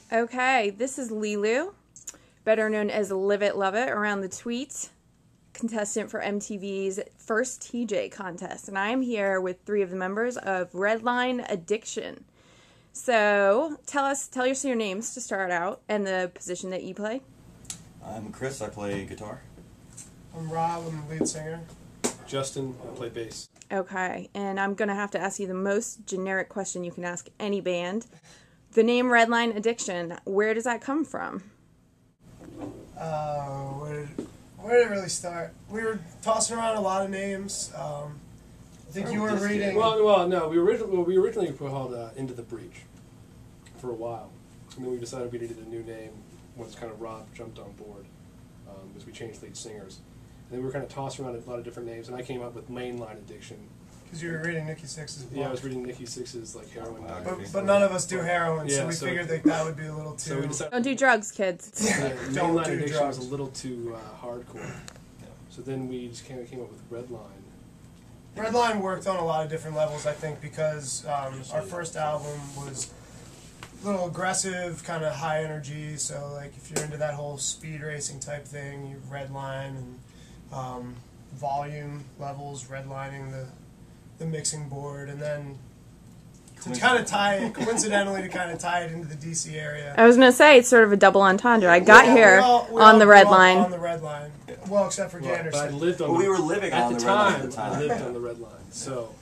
Okay, this is Lilu, better known as Live It, Love It, around the tweets, contestant for MTV's first TJ contest. And I am here with 3 of the members of Redline Addiction. So tell us your names to start out and the position that you play. I'm Chris, I play guitar. I'm Rob, I'm the lead singer. Justin, I play bass. Okay, and I'm going to have to ask you the most generic question you can ask any band. The name Redline Addiction, where does that come from? Where did it really start? We were tossing around a lot of names. I think you were reading... Well, no, we originally called Into the Breach for a while. And then we decided we needed a new name once kind of Rob jumped on board, because we changed lead singers. And then we were kind of tossing around a lot of different names, and I came up with Mainline Addiction. Because you were reading Nikki Sixx's book. Yeah, I was reading Nikki Sixx's like heroin. But none of us do heroin, yeah, so we figured that would be a little too... So we decided, Don't do drugs, kids. Yeah, Don't Mainline do Addiction drugs. was a little too hardcore. Yeah. So then we just came up with Redline. Redline worked on a lot of different levels, I think, because our first album was a little aggressive, kind of high energy, so like if you're into that whole speed racing type thing, you redline, and volume levels, redlining the mixing board, and then to kind of coincidentally to kind of tie it into the DC area. I was going to say, it's sort of a double entendre. I got here on the red line. On the red line. Well, except for Ganderson. But I lived on we were living on the red line at the time. I lived on the red line, so...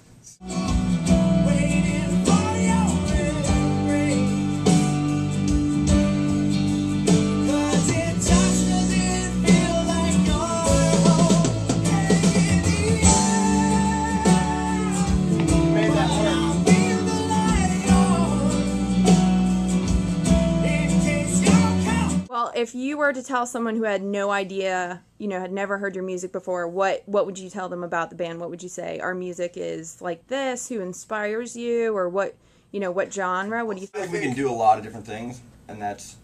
If you were to tell someone who had no idea, had never heard your music before, what would you tell them about the band? What would you say? Our music is like this. Who inspires you, or what genre? What do you think? I think we can do a lot of different things, and that's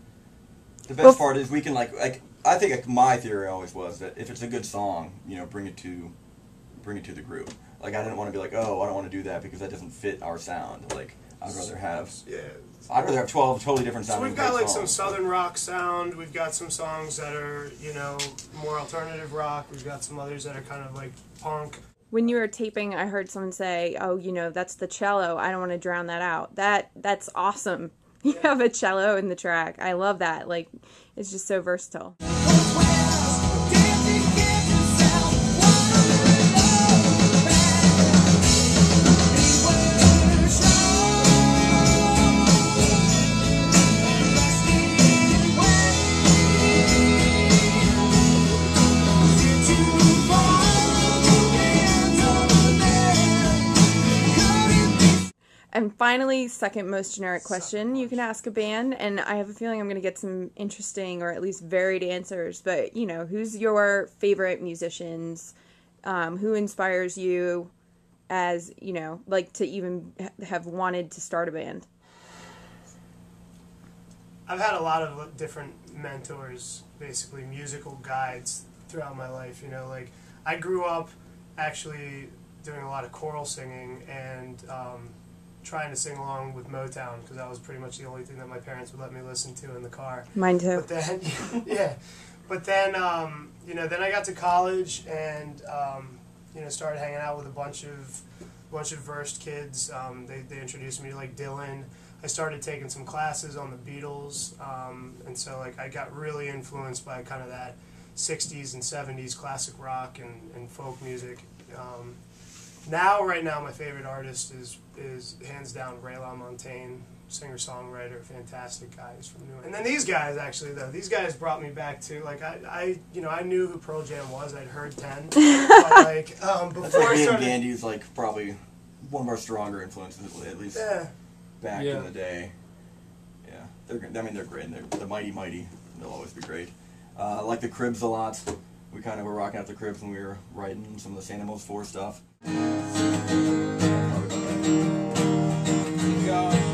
the best part is we can I think my theory always was that if it's a good song, bring it to the group. Like I didn't want to be like, oh, I don't want to do that because that doesn't fit our sound. Like I'd rather have 12 totally different sounds. So we've got like some southern rock sound. We've got some songs that are, more alternative rock. We've got some others that are kind of like punk. When you were taping, I heard someone say, "Oh, that's the cello. I don't want to drown that out." That's awesome. You have a cello in the track. I love that. Like, it's just so versatile. And finally, second most generic question you can ask a band, and I have a feeling I'm going to get some interesting or at least varied answers, but, who's your favorite musicians? Who inspires you as, to even have wanted to start a band? I've had a lot of different mentors, basically musical guides throughout my life, I grew up actually doing a lot of choral singing and trying to sing along with Motown because that was pretty much the only thing that my parents would let me listen to in the car. Mine too. But then, then I got to college and started hanging out with a bunch of versed kids. They introduced me to like Dylan. I started taking some classes on the Beatles, and so I got really influenced by kind of that 60s and 70s classic rock and folk music. Right now, my favorite artist is hands down Ray LaMontagne, singer-songwriter, fantastic guy. He's from New York. And then these guys, actually, these guys brought me back to, I knew who Pearl Jam was. I'd heard 10. But, before I started... Gandy's, probably one of our stronger influences, at least back in the day. Yeah. They're great. And they're mighty. They'll always be great. I like the Cribs a lot. We kind of were rocking out the Cribs when we were writing some of the St. Elmo's 4 stuff. Keep going.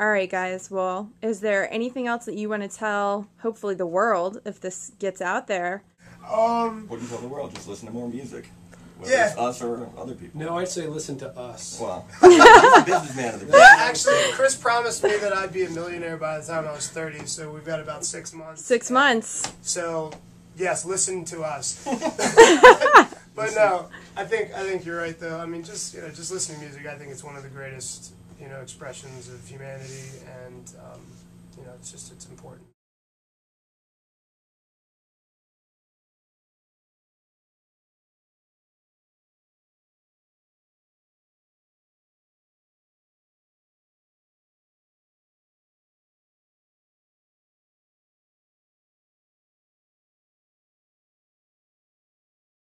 All right, guys. Well, is there anything else that you want to tell, hopefully the world, if this gets out there? Wouldn't tell the world, just listen to more music. Whether Yeah. it's us or other people. No, I'd say listen to us. Well, he's a businessman of the group. Yeah, actually, Chris promised me that I'd be a millionaire by the time I was 30, so we've got about 6 months. 6 months. So, yes, listen to us. But no, I think you're right though. I mean, just listening to music, I think it's one of the greatest expressions of humanity, and it's important.